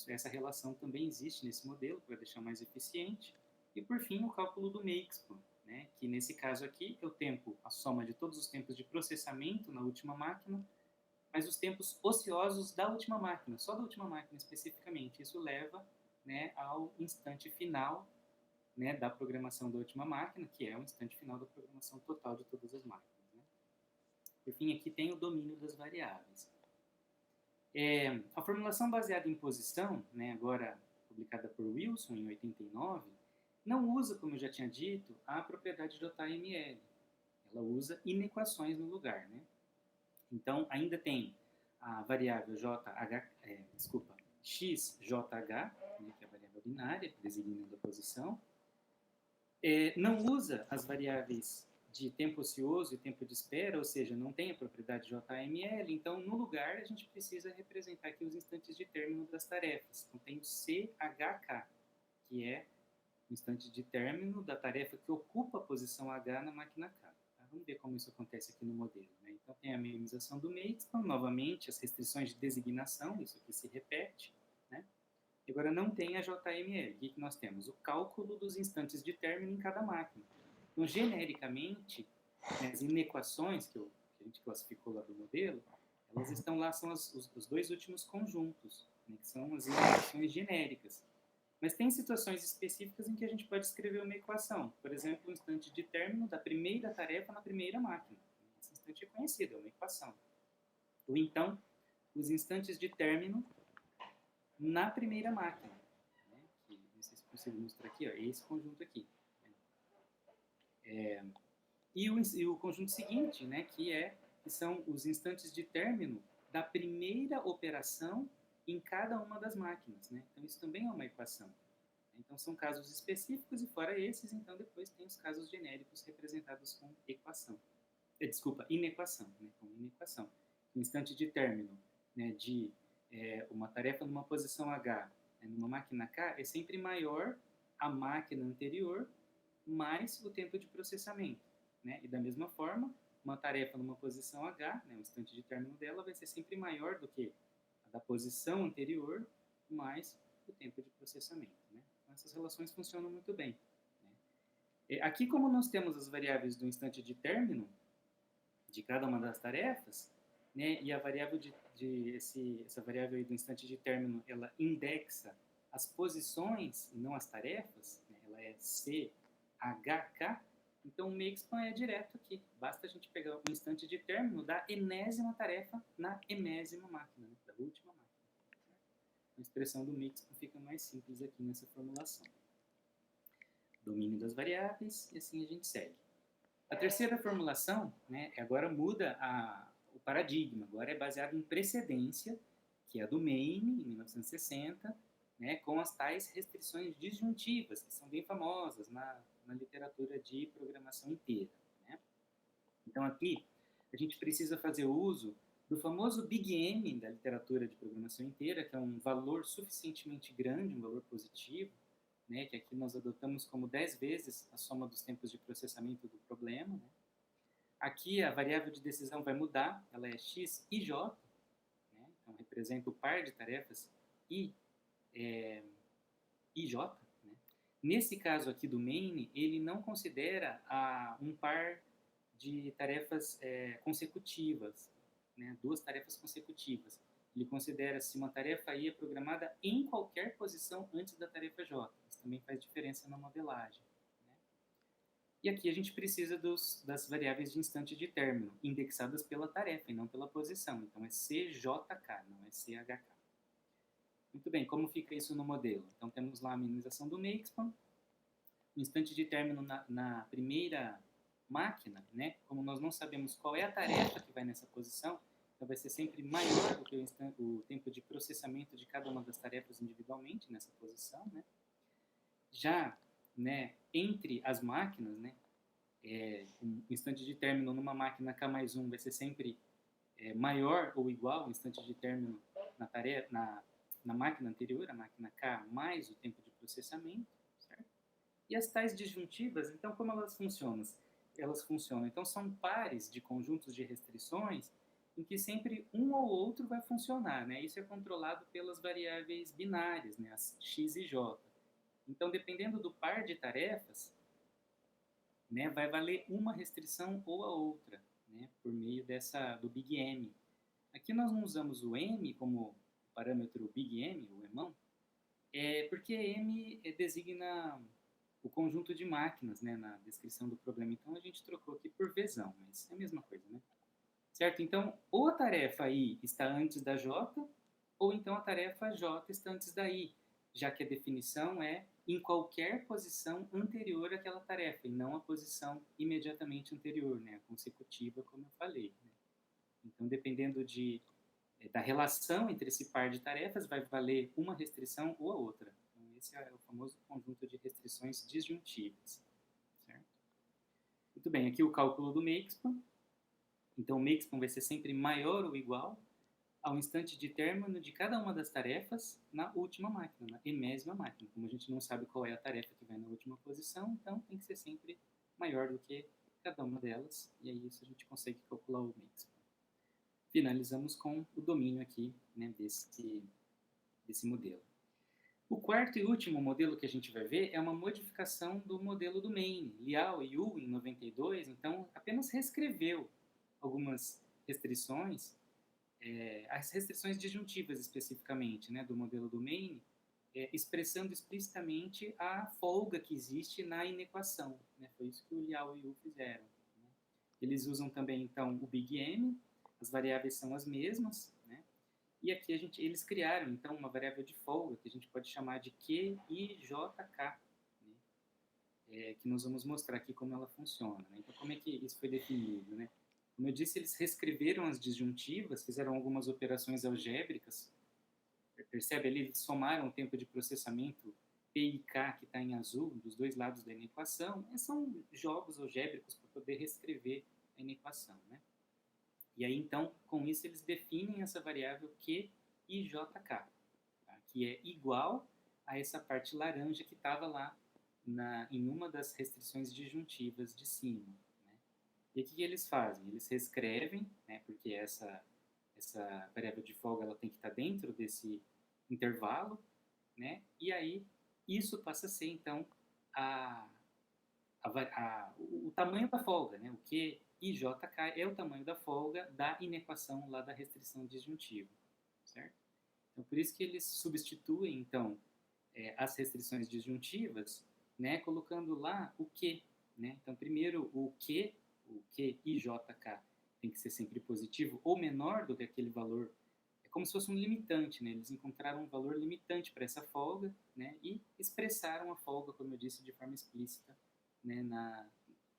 Essa relação também existe nesse modelo para deixar mais eficiente. E por fim, o cálculo do makespan, né, que nesse caso aqui é o tempo, a soma de todos os tempos de processamento na última máquina, mas os tempos ociosos da última máquina, só da última máquina especificamente. Isso leva, né, ao instante final, né, da programação da última máquina, que é o instante final da programação total de todas as máquinas. Né? Por fim, aqui tem o domínio das variáveis. A formulação baseada em posição, né, agora publicada por Wilson em 89, não usa, como eu já tinha dito, a propriedade JML. Ela usa inequações no lugar. Né? Então, ainda tem a variável XJH, né, que é a variável binária, designando a posição. Não usa as variáveis de tempo ocioso e tempo de espera, ou seja, não tem a propriedade JML, então, no lugar, a gente precisa representar aqui os instantes de término das tarefas. Então, tem o CHK, que é o instante de término da tarefa que ocupa a posição H na máquina K. Vamos ver como isso acontece aqui no modelo. Né? Então, tem a minimização do makespan, novamente, as restrições de designação, isso aqui se repete. Né? E agora não tem a JML. O que nós temos? O cálculo dos instantes de término em cada máquina. Então, genericamente, as inequações que a gente classificou lá do modelo, elas estão lá, são os dois últimos conjuntos, né? Que são as inequações genéricas. Mas tem situações específicas em que a gente pode escrever uma equação. Por exemplo, o instante de término da primeira tarefa na primeira máquina. Esse instante é conhecido, é uma equação. Ou então, os instantes de término na primeira máquina. Né? Que, não sei se consigo mostrar aqui, ó, esse conjunto aqui. E o conjunto seguinte, né, que são os instantes de término da primeira operação em cada uma das máquinas. Né? Então, isso também é uma equação. Então, são casos específicos e fora esses, então, depois tem os casos genéricos representados com equação. Inequação. Né? Com inequação. O instante de término, né, de uma tarefa numa posição H, né, numa máquina K, é sempre maior a máquina anterior mais o tempo de processamento. Né? E da mesma forma, uma tarefa numa posição H, né, o instante de término dela, vai ser sempre maior do que a da posição anterior mais o tempo de processamento. Né? Então, essas relações funcionam muito bem. Né? Aqui, como nós temos as variáveis do instante de término de cada uma das tarefas, né, e a variável essa variável do instante de término, ela indexa as posições e não as tarefas, né, ela é CHK, então o makespan é direto aqui. Basta a gente pegar o instante de término da enésima tarefa na enésima máquina, né, da última máquina. A expressão do makespan fica mais simples aqui nessa formulação. Domínio das variáveis, e assim a gente segue. A terceira formulação, né, agora muda o paradigma, agora é baseado em precedência, que é a do Maine, em 1960, né, com as tais restrições disjuntivas, que são bem famosas na literatura de programação inteira. Né? Então, aqui, a gente precisa fazer uso do famoso Big M da literatura de programação inteira, que é um valor suficientemente grande, um valor positivo, né, que aqui nós adotamos como 10 vezes a soma dos tempos de processamento do problema. Né? Aqui a variável de decisão vai mudar, ela é x e j, né? Então representa o par de tarefas ij. Né? Nesse caso aqui do main, ele não considera um par de tarefas consecutivas, né? Duas tarefas consecutivas. Ele considera se uma tarefa I é programada em qualquer posição antes da tarefa J. Isso também faz diferença na modelagem. Né? E aqui a gente precisa das variáveis de instante de término, indexadas pela tarefa e não pela posição. Então é CJK, não é CHK. Muito bem, como fica isso no modelo? Então temos lá a minimização do makespan, o instante de término na primeira máquina, né? Como nós não sabemos qual é a tarefa que vai nessa posição, então vai ser sempre maior do que o tempo de processamento de cada uma das tarefas individualmente nessa posição. Né? Já, né, entre as máquinas, né, o instante de término numa máquina K mais 1 vai ser sempre maior ou igual ao instante de término na máquina anterior, a máquina K, mais o tempo de processamento. Certo? E as tais disjuntivas, então, como elas funcionam? Então, são pares de conjuntos de restrições em que sempre um ou outro vai funcionar, né? Isso é controlado pelas variáveis binárias, né? As x e j. Então, dependendo do par de tarefas, né, vai valer uma restrição ou a outra, né? Por meio do Big M. Aqui nós não usamos o M como parâmetro Big M, o emão, porque M designa o conjunto de máquinas, né, na descrição do problema. Então a gente trocou aqui por Vzão, mas é a mesma coisa, né? Certo? Então, ou a tarefa I está antes da J, ou então a tarefa J está antes da I, já que a definição é em qualquer posição anterior àquela tarefa, e não a posição imediatamente anterior, né, a consecutiva, como eu falei. Né? Então, dependendo da relação entre esse par de tarefas, vai valer uma restrição ou a outra. Então, esse é o famoso conjunto de restrições disjuntivas. Certo? Muito bem, aqui o cálculo do Makespan. Então, o Makespan vai ser sempre maior ou igual ao instante de término de cada uma das tarefas na última máquina, na enésima máquina. Como a gente não sabe qual é a tarefa que vai na última posição, então tem que ser sempre maior do que cada uma delas, e aí isso a gente consegue calcular o Makespan. Finalizamos com o domínio aqui, né, desse modelo. O quarto e último modelo que a gente vai ver é uma modificação do modelo do Maine. Liao e Yu, em 92, então, apenas reescreveu algumas restrições, as restrições disjuntivas especificamente, né, do modelo do Maine, expressando explicitamente a folga que existe na inequação. Né? Foi isso que o Liao e Yu fizeram. Né? Eles usam também, então, o Big M, as variáveis são as mesmas, né? E aqui eles criaram, então, uma variável de folga que a gente pode chamar de QIJK, né? Que nós vamos mostrar aqui como ela funciona. Né? Então, como é que isso foi definido? Né? Como eu disse, eles reescreveram as disjuntivas, fizeram algumas operações algébricas. Percebe ali? Eles somaram o tempo de processamento P e K, que está em azul, dos dois lados da inequação. São jogos algébricos para poder reescrever a inequação, né? E aí, então, com isso, eles definem essa variável QIJK, tá? Que é igual a essa parte laranja que estava lá em uma das restrições disjuntivas de cima. Né? E o que eles fazem? Eles reescrevem, né, porque essa variável de folga ela tem que estar dentro desse intervalo, né? E aí isso passa a ser, então, o tamanho da folga, né? O QIJK é o tamanho da folga da inequação lá da restrição disjuntiva, certo? Então, por isso que eles substituem, então, as restrições disjuntivas, né, colocando lá o Q, né? Então, primeiro, o QIJK tem que ser sempre positivo ou menor do que aquele valor. É como se fosse um limitante, né? Eles encontraram um valor limitante para essa folga, né? E expressaram a folga, como eu disse, de forma explícita, né,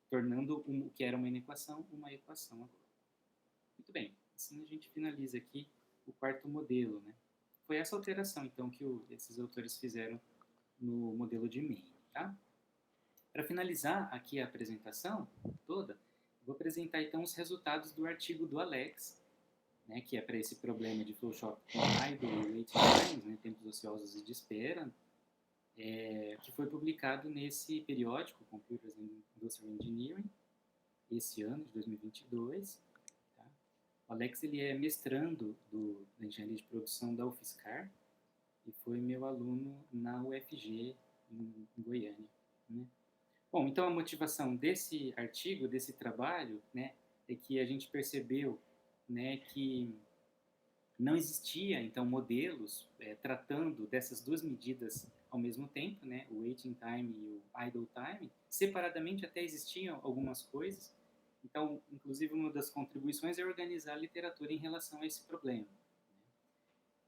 tornando o que era uma inequação, uma equação agora. Muito bem, assim a gente finaliza aqui o quarto modelo. Né? Foi essa alteração, então, que esses autores fizeram no modelo de Maine. Tá? Para finalizar aqui a apresentação toda, vou apresentar, então, os resultados do artigo do Alex, né, que é para esse problema de flowchart com idle e wait times, né, tempos ociosos e de espera, que foi publicado nesse periódico, Computers and Industrial Engineering, esse ano, de 2022. Tá? O Alex ele é mestrando da Engenharia de Produção da UFSCar e foi meu aluno na UFG, em Goiânia. Né? Bom, então a motivação desse artigo, desse trabalho, né, é que a gente percebeu, né, que não existia, então, modelos tratando dessas duas medidas ao mesmo tempo, né, o waiting time e o idle time. Separadamente até existiam algumas coisas. Então, inclusive, uma das contribuições é organizar a literatura em relação a esse problema.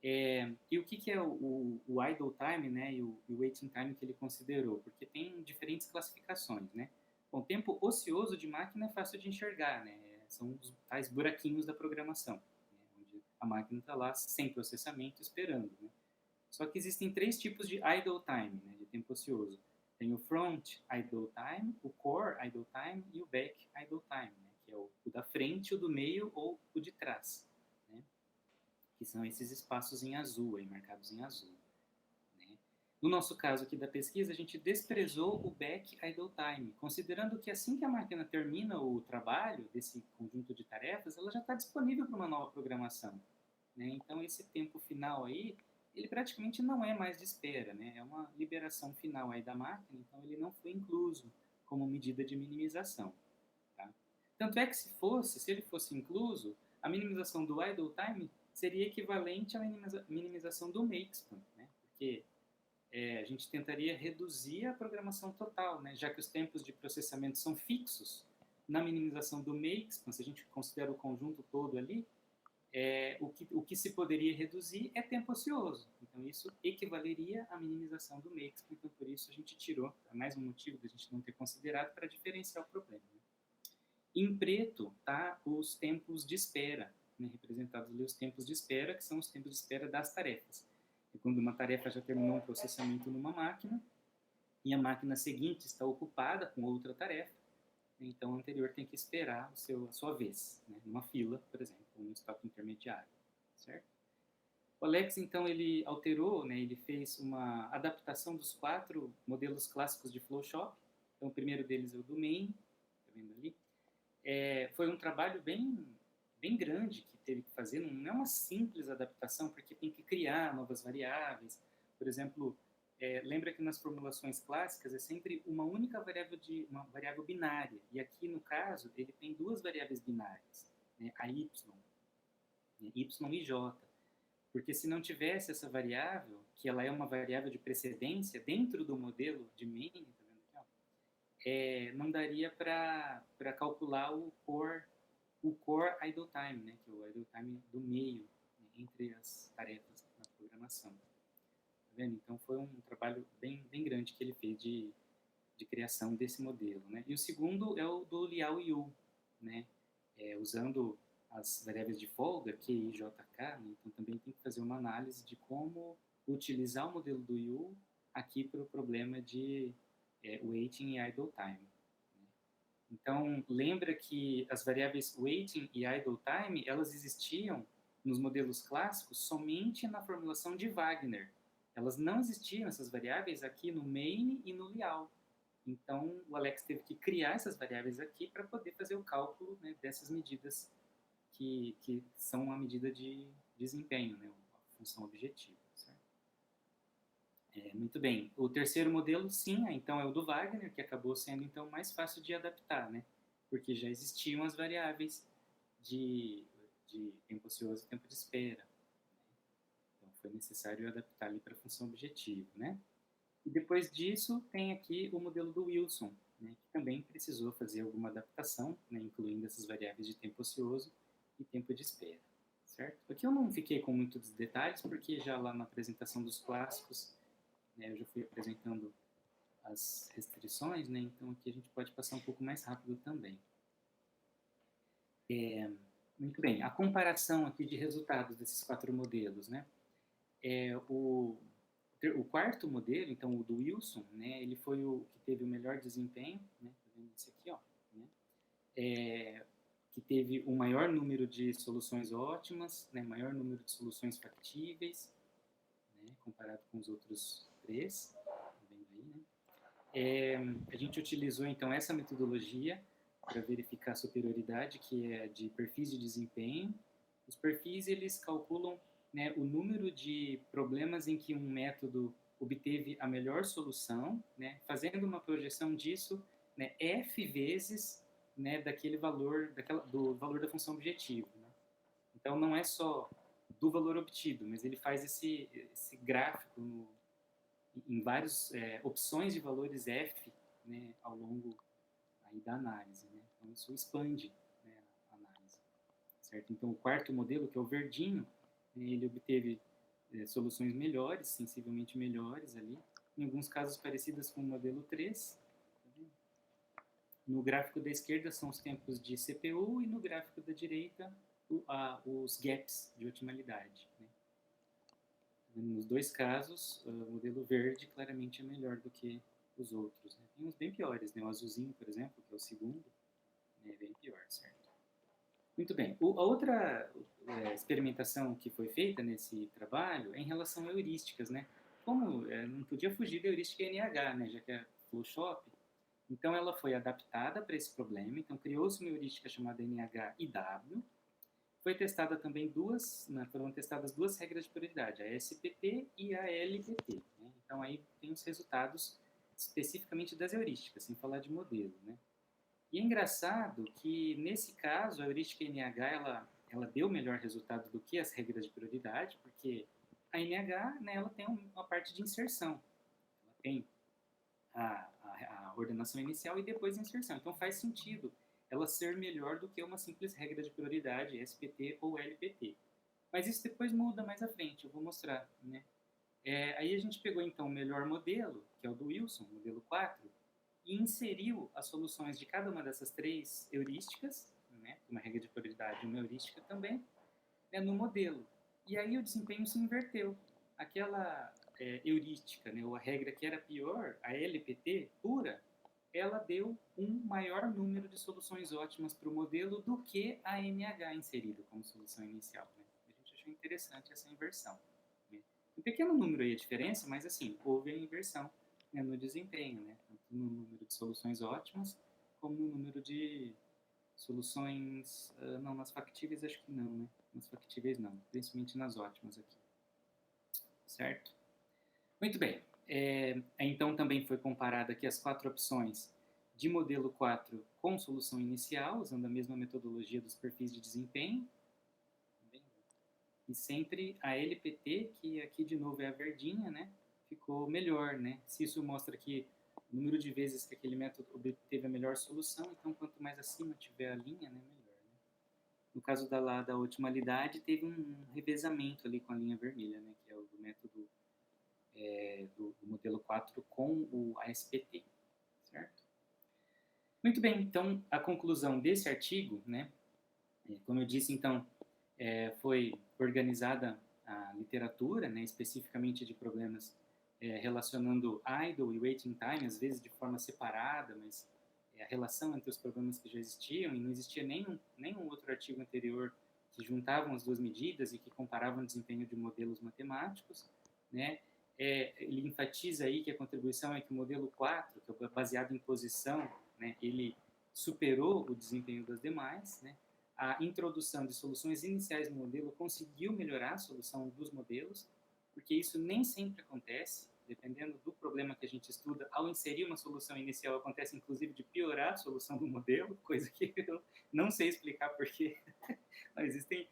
E o que é o idle time, né, e o waiting time que ele considerou? Porque tem diferentes classificações, né? Bom, tempo ocioso de máquina é fácil de enxergar, né? São os tais buraquinhos da programação, né? Onde a máquina está lá sem processamento, esperando, né? Só que existem três tipos de idle time, né, de tempo ocioso. Tem o front idle time, o core idle time e o back idle time, né, que é o da frente, o do meio ou o de trás, né, que são esses espaços em azul, aí, marcados em azul. Né. No nosso caso aqui da pesquisa, a gente desprezou o back idle time, considerando que assim que a máquina termina o trabalho desse conjunto de tarefas, ela já está disponível para uma nova programação, né? Então, esse tempo final aí, ele praticamente não é mais de espera, né? É uma liberação final aí da máquina, então ele não foi incluso como medida de minimização, tá? Tanto é que se ele fosse incluso, a minimização do idle time seria equivalente à minimização do makespan, né? Porque a gente tentaria reduzir a programação total, né? Já que os tempos de processamento são fixos. Na minimização do makespan, se a gente considera o conjunto todo ali, o que se poderia reduzir é tempo ocioso. Então, isso equivaleria à minimização do makespan. Então, por isso, a gente tirou, é mais um motivo da gente não ter considerado para diferenciar o problema, né? Em preto, tá os tempos de espera, né? Representados ali os tempos de espera, que são os tempos de espera das tarefas. É quando uma tarefa já terminou um processamento numa máquina e a máquina seguinte está ocupada com outra tarefa, então o anterior tem que esperar a sua vez, né? Numa fila, por exemplo, ou no estoque intermediário, certo? O Alex, então, ele alterou, né? Ele fez uma adaptação dos 4 modelos clássicos de Flowshop. Então, o primeiro deles é o do main, tá vendo ali? Foi um trabalho bem grande que teve que fazer, não é uma simples adaptação, porque tem que criar novas variáveis. Por exemplo, lembra que nas formulações clássicas é sempre uma única uma variável binária, e aqui no caso ele tem 2 variáveis binárias, né, a y, né, y e j, porque se não tivesse essa variável, que ela é uma variável de precedência dentro do modelo de main, tá vendo aqui, ó? Não daria para calcular o core idle time, né, que é o idle time do meio, né, entre as tarefas na programação. Tá vendo? Então foi um trabalho bem grande que ele fez de criação desse modelo, né? E o segundo é o do Liao Yu, né? Usando as variáveis de folga, Q e JK, né? Então também tem que fazer uma análise de como utilizar o modelo do Yu aqui para o problema de waiting e idle time. Então, lembra que as variáveis waiting e idle time, elas existiam nos modelos clássicos somente na formulação de Wagner. Elas não existiam, essas variáveis, aqui no main e no Liao. Então, o Alex teve que criar essas variáveis aqui para poder fazer o cálculo, né, dessas medidas que são a medida de desempenho, né, a função objetiva. Certo? Muito bem. O terceiro modelo, sim, então é o do Wagner, que acabou sendo então mais fácil de adaptar, né? Porque já existiam as variáveis de tempo ocioso e tempo de espera. Então foi necessário adaptar ali para a função objetivo, né? E depois disso tem aqui o modelo do Wilson, né, que também precisou fazer alguma adaptação, né, incluindo essas variáveis de tempo ocioso e tempo de espera. Certo? Aqui eu não fiquei com muitos detalhes, porque já lá na apresentação dos clássicos, né, eu já fui apresentando as restrições, né, então aqui a gente pode passar um pouco mais rápido também. Muito bem, a comparação aqui de resultados desses 4 modelos, né? O quarto modelo, então o do Wilson, né, ele foi o que teve o melhor desempenho, né, tá vendo esse aqui, ó, né, que teve o maior número de soluções ótimas, né, maior número de soluções factíveis, né, comparado com os outros 3, tá vendo aí, né? A gente utilizou então essa metodologia para verificar a superioridade, que é de perfis de desempenho. Os perfis, eles calculam, né, o número de problemas em que um método obteve a melhor solução, né, fazendo uma projeção disso, né, F vezes, né, daquele valor, do valor da função objetivo. Né? Então, não é só do valor obtido, mas ele faz esse gráfico em várias opções de valores F, né, ao longo aí da análise. Né? Então, isso expande, né, a análise. Certo? Então, o quarto modelo, que é o verdinho, ele obteve soluções melhores, sensivelmente melhores ali, em alguns casos parecidas com o modelo 3. No gráfico da esquerda são os tempos de CPU e no gráfico da direita os gaps de otimalidade. Né? Nos dois casos, o modelo verde claramente é melhor do que os outros. Né? Tem uns bem piores, né? O azulzinho, por exemplo, que é o segundo, é bem pior, certo? Muito bem. A outra experimentação que foi feita nesse trabalho é em relação a heurísticas, né? como não podia fugir da heurística NH, né, já que é flow shop, então ela foi adaptada para esse problema, então criou-se uma heurística chamada NH-IW, foi testada também foram testadas duas regras de prioridade, a SPT e a LPT, né? Então aí tem os resultados especificamente das heurísticas, sem falar de modelo, né? E é engraçado que, nesse caso, a heurística NH, ela deu melhor resultado do que as regras de prioridade, porque a NH, né, ela tem uma parte de inserção. Ela tem a ordenação inicial e depois a inserção. Então, faz sentido ela ser melhor do que uma simples regra de prioridade, SPT ou LPT. Mas isso depois muda mais à frente, eu vou mostrar, né? Aí a gente pegou, então, o melhor modelo, que é o do Wilson, modelo 4, e inseriu as soluções de cada uma dessas três heurísticas, né, uma regra de prioridade e uma heurística também, né, no modelo. E aí o desempenho se inverteu. Aquela heurística, né, ou a regra que era pior, a LPT pura, ela deu um maior número de soluções ótimas para o modelo do que a NH inserida como solução inicial. Né? A gente achou interessante essa inversão. Né? Um pequeno número aí a diferença, mas assim, houve a inversão, né, no desempenho, né? Tanto no número de soluções ótimas, como no número de soluções... não, nas factíveis acho que não, né? Nas factíveis não, principalmente nas ótimas aqui. Certo? Muito bem. Então também foi comparada aqui as 4 opções de modelo 4 com solução inicial, usando a mesma metodologia dos perfis de desempenho. E sempre a LPT, que aqui de novo é a verdinha, né? Ficou melhor, né? Se isso mostra que o número de vezes que aquele método obteve a melhor solução, então quanto mais acima tiver a linha, né, melhor. Né? No caso da otimalidade, teve um revezamento ali com a linha vermelha, né, que é o do método do modelo 4 com o ASPT, certo? Muito bem, então a conclusão desse artigo, né, como eu disse, então, foi organizada a literatura, né, especificamente de problemas relacionando idle e waiting time, às vezes de forma separada, mas a relação entre os problemas que já existiam, e não existia nenhum outro artigo anterior que juntavam as duas medidas e que comparavam o desempenho de modelos matemáticos, né? Ele enfatiza aí que a contribuição é que o modelo 4, que é baseado em posição, né, ele superou o desempenho das demais, né? A introdução de soluções iniciais no modelo conseguiu melhorar a solução dos modelos, porque isso nem sempre acontece, dependendo do problema que a gente estuda, ao inserir uma solução inicial, acontece inclusive de piorar a solução do modelo, coisa que eu não sei explicar porquê. Existem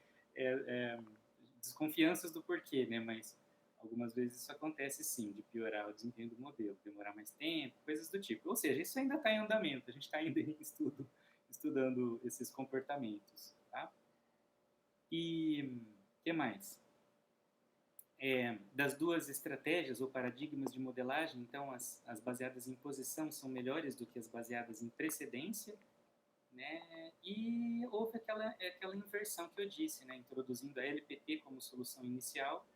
desconfianças do porquê, né? Mas algumas vezes isso acontece sim, de piorar o desempenho do modelo, demorar mais tempo, coisas do tipo. Ou seja, isso ainda está em andamento, a gente está ainda em estudando esses comportamentos. Tá? E o que mais? Das duas estratégias ou paradigmas de modelagem, então as baseadas em posição são melhores do que as baseadas em precedência, né? E houve aquela inversão que eu disse, né? Introduzindo a LPT como solução inicial,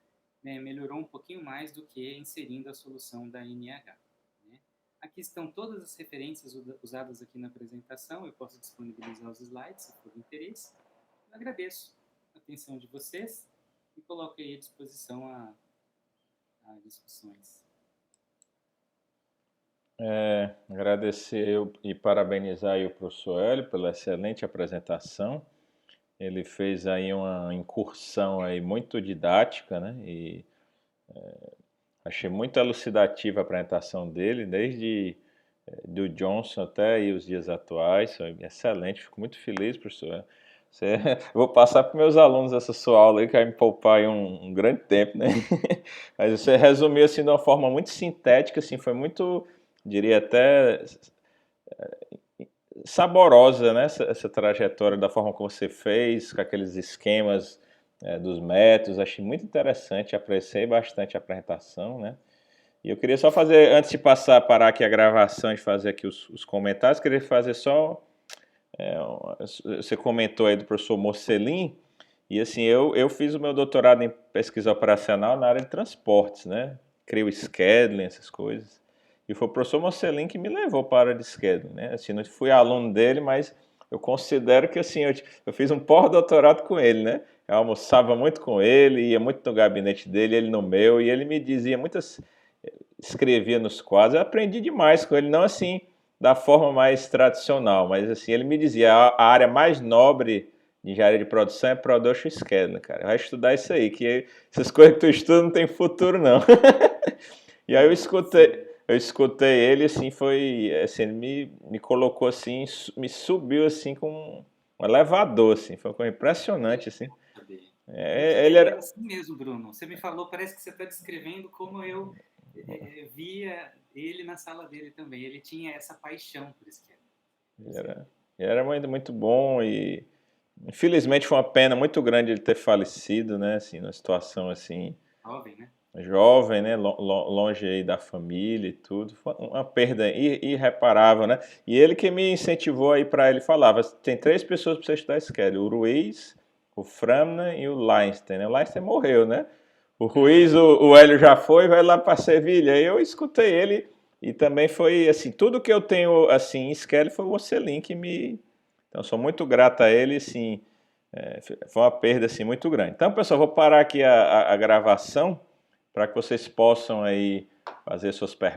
né? Melhorou um pouquinho mais do que inserindo a solução da NH. Né? Aqui estão todas as referências usadas aqui na apresentação, eu posso disponibilizar os slides se for de interesse. Eu agradeço a atenção de vocês e coloco aí à disposição a discussões. Agradecer e parabenizar aí o professor Hélio pela excelente apresentação. Ele fez aí uma incursão aí muito didática, né? E achei muito elucidativa a apresentação dele, desde do Johnson até aí os dias atuais. Foi excelente, fico muito feliz, professor. Vou passar para meus alunos essa sua aula aí, que vai me poupar aí um grande tempo, né? Mas você resumiu assim de uma forma muito sintética, assim, foi muito, diria até saborosa, né? Essa trajetória da forma como você fez, com aqueles esquemas dos métodos. Achei muito interessante, apreciei bastante a apresentação, né? E eu queria só fazer, antes de parar aqui a gravação e fazer aqui os comentários, queria fazer só... você comentou aí do professor Mocelin, e assim, eu fiz o meu doutorado em pesquisa operacional na área de transportes, né? Crio scheduling, essas coisas. E foi o professor Mocelin que me levou para a área de scheduling, né? Assim, não fui aluno dele, mas eu considero que assim, eu fiz um pós-doutorado com ele, né? Eu almoçava muito com ele, ia muito no gabinete dele, ele no meu, e ele me dizia muitas, escrevia nos quadros. Eu aprendi demais com ele, não assim da forma mais tradicional, mas assim, ele me dizia, a área mais nobre de engenharia de produção é Production Scheduling, cara. Vai estudar isso aí, que essas coisas que tu estuda não tem futuro, não. E aí eu escutei ele, assim, foi, assim, ele me colocou assim, me subiu assim com um elevador, assim, foi uma coisa impressionante, assim. Ele É era, assim mesmo, Bruno. Você me falou, parece que você está descrevendo como eu via ele na sala dele também. Ele tinha essa paixão por esquema. ele era muito, muito bom e infelizmente foi uma pena muito grande ele ter falecido, né, assim, numa situação assim, Jovem, né? jovem, né, longe aí da família e tudo, foi uma perda irreparável, né, e ele que me incentivou aí para ele falava, tem 3 pessoas para você estudar schedule, o Ruiz, o Framner e o Leinstein, né, o Leinstein morreu, né, o Ruiz, o Hélio já foi, vai lá para Sevilha, aí eu escutei ele e também foi, assim, tudo que eu tenho, assim, em schedule foi o Ocelin que me, então sou muito grato a ele, assim, foi uma perda, assim, muito grande. Então, pessoal, vou parar aqui a gravação, para que vocês possam aí fazer suas perguntas.